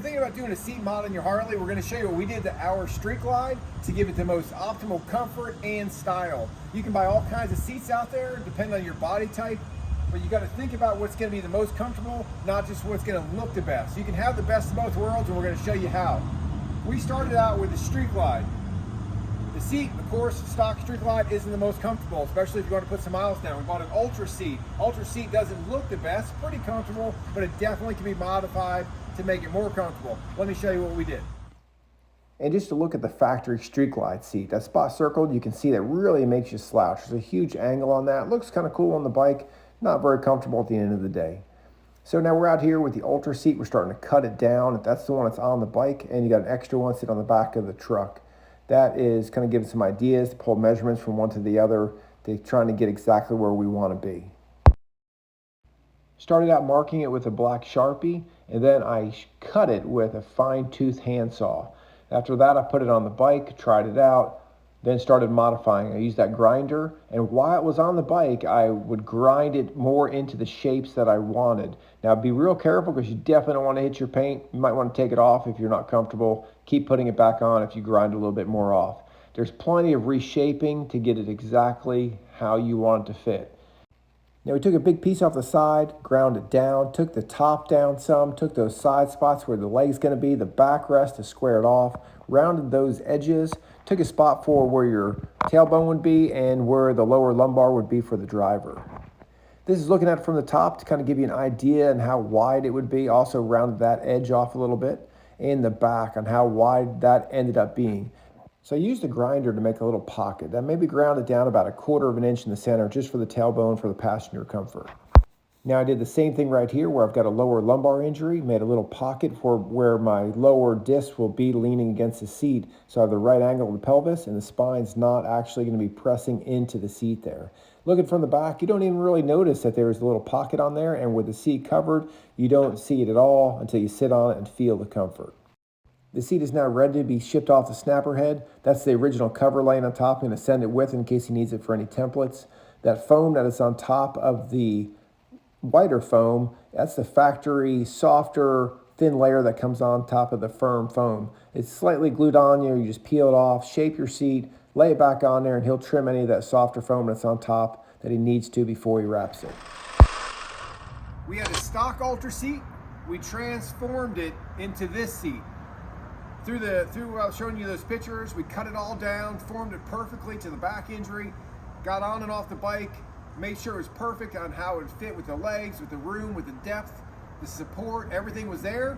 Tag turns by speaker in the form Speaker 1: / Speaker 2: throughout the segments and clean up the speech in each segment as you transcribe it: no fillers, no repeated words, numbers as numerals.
Speaker 1: Thinking about doing a seat mod on your Harley, we're going to show you what we did to our Street Glide to give it the most optimal comfort and style. You can buy all kinds of seats out there depending on your body type, but you got to think about what's going to be the most comfortable, not just what's going to look the best. You can have the best of both worlds, and we're going to show you how. We started out with the Street Glide. The seat, of course, stock Street Glide isn't the most comfortable, especially if you want to put some miles down. We bought an Ultra seat. Ultra seat doesn't look the best, pretty comfortable, but it definitely can be modified to make it more comfortable. Let me show you what we did.
Speaker 2: And just to look at the factory Street Glide seat, that spot circled, you can see that really makes you slouch. There's a huge angle on that. It looks kind of cool on the bike, not very comfortable at the end of the day. So now we're out here with the Ultra seat. We're starting to cut it down. That's the one that's on the bike, and you got an extra one sitting on the back of the truck. That is kind of giving some ideas to pull measurements from one to the other, to trying to get exactly where we want to be. Started out marking it with a black Sharpie, and then I cut it with a fine-tooth handsaw. After that, I put it on the bike, tried it out, then started modifying. I used that grinder, and while it was on the bike, I would grind it more into the shapes that I wanted. Now, be real careful because you definitely don't want to hit your paint. You might want to take it off if you're not comfortable. Keep putting it back on if you grind a little bit more off. There's plenty of reshaping to get it exactly how you want it to fit. Now we took a big piece off the side, ground it down, took the top down some, took those side spots where the leg's going to be, the backrest to square it off, rounded those edges, took a spot for where your tailbone would be and where the lower lumbar would be for the driver. This is looking at it from the top to kind of give you an idea on how wide it would be. Also rounded that edge off a little bit, and the back on how wide that ended up being. So I used a grinder to make a little pocket that maybe grounded down about 1/4 of an inch in the center just for the tailbone for the passenger comfort. Now I did the same thing right here where I've got a lower lumbar injury, made a little pocket for where my lower disc will be leaning against the seat. So I have the right angle of the pelvis and the spine's not actually going to be pressing into the seat there. Looking from the back, you don't even really notice that there's a little pocket on there, and with the seat covered, you don't see it at all until you sit on it and feel the comfort. The seat is now ready to be shipped off the Snapperhead. That's the original cover laying on top. I'm going to send it with in case he needs it for any templates. That foam that is on top of the whiter foam, that's the factory softer thin layer that comes on top of the firm foam. It's slightly glued on you. You just peel it off, shape your seat, lay it back on there, and he'll trim any of that softer foam that's on top that he needs to before he wraps it.
Speaker 1: We had a stock Ultra seat. We transformed it into this seat. Through showing you those pictures, we cut it all down, formed it perfectly to the back injury, got on and off the bike, made sure it was perfect on how it would fit with the legs, with the room, with the depth, the support, everything was there.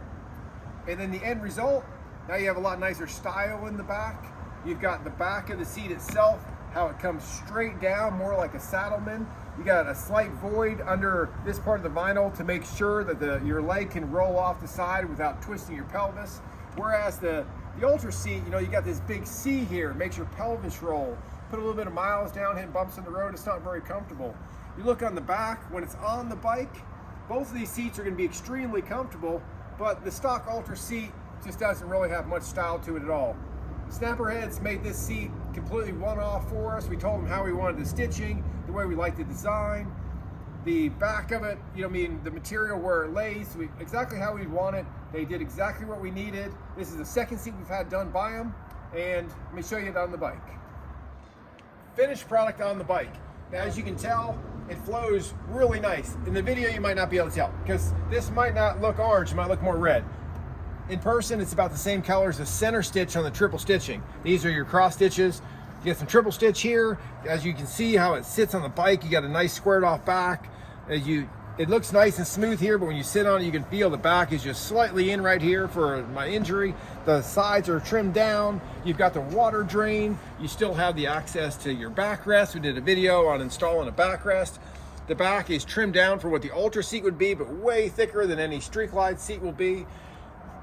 Speaker 1: And then the end result, now you have a lot nicer style in the back. You've got the back of the seat itself, how it comes straight down, more like a Saddlemen. You got a slight void under this part of the vinyl to make sure that your leg can roll off the side without twisting your pelvis. Whereas the Ultra seat, you got this big C here, it makes your pelvis roll. Put a little bit of miles down, hitting bumps in the road, it's not very comfortable. You look on the back, when it's on the bike, both of these seats are going to be extremely comfortable, but the stock Ultra seat just doesn't really have much style to it at all. Snapperheads made this seat completely one-off for us. We told them how we wanted the stitching, the way we liked the design, the back of it, the material where it lays, exactly how we want it. They did exactly what we needed. This is the second seat we've had done by them, and let me show you it on the bike. Finished product on the bike. Now, as you can tell, it flows really nice. In the video, you might not be able to tell because this might not look orange, it might look more red. In person, it's about the same color as the center stitch on the triple stitching. These are your cross stitches. You get some triple stitch here. As you can see how it sits on the bike, you got a nice squared off back. It looks nice and smooth here, but when you sit on it, you can feel the back is just slightly in right here for my injury. The sides are trimmed down. You've got the water drain. You still have the access to your backrest. We did a video on installing a backrest. The back is trimmed down for what the Ultra seat would be, but way thicker than any Street Glide seat will be.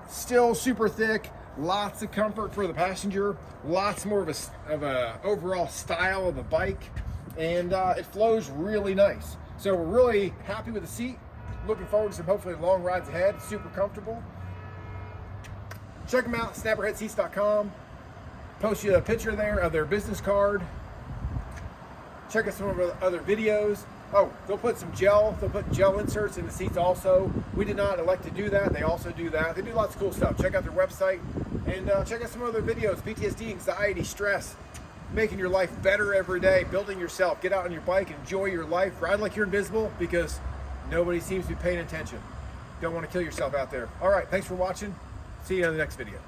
Speaker 1: Still super thick. Lots of comfort for the passenger. Lots more of a overall style of the bike, and it flows really nice. So we're really happy with the seat. Looking forward to some hopefully long rides ahead. It's super comfortable. Check them out, snapperheadseats.com. Post you a picture there of their business card. Check out some of our other videos. Oh, they'll put some gel. They'll put gel inserts in the seats also. We did not elect to do that. They also do that. They do lots of cool stuff. Check out their website and check out some other videos. PTSD, anxiety, stress, making your life better every day, building yourself. Get out on your bike, enjoy your life, ride like you're invisible because nobody seems to be paying attention. Don't want to kill yourself out there. All right, thanks for watching. See you on the next video.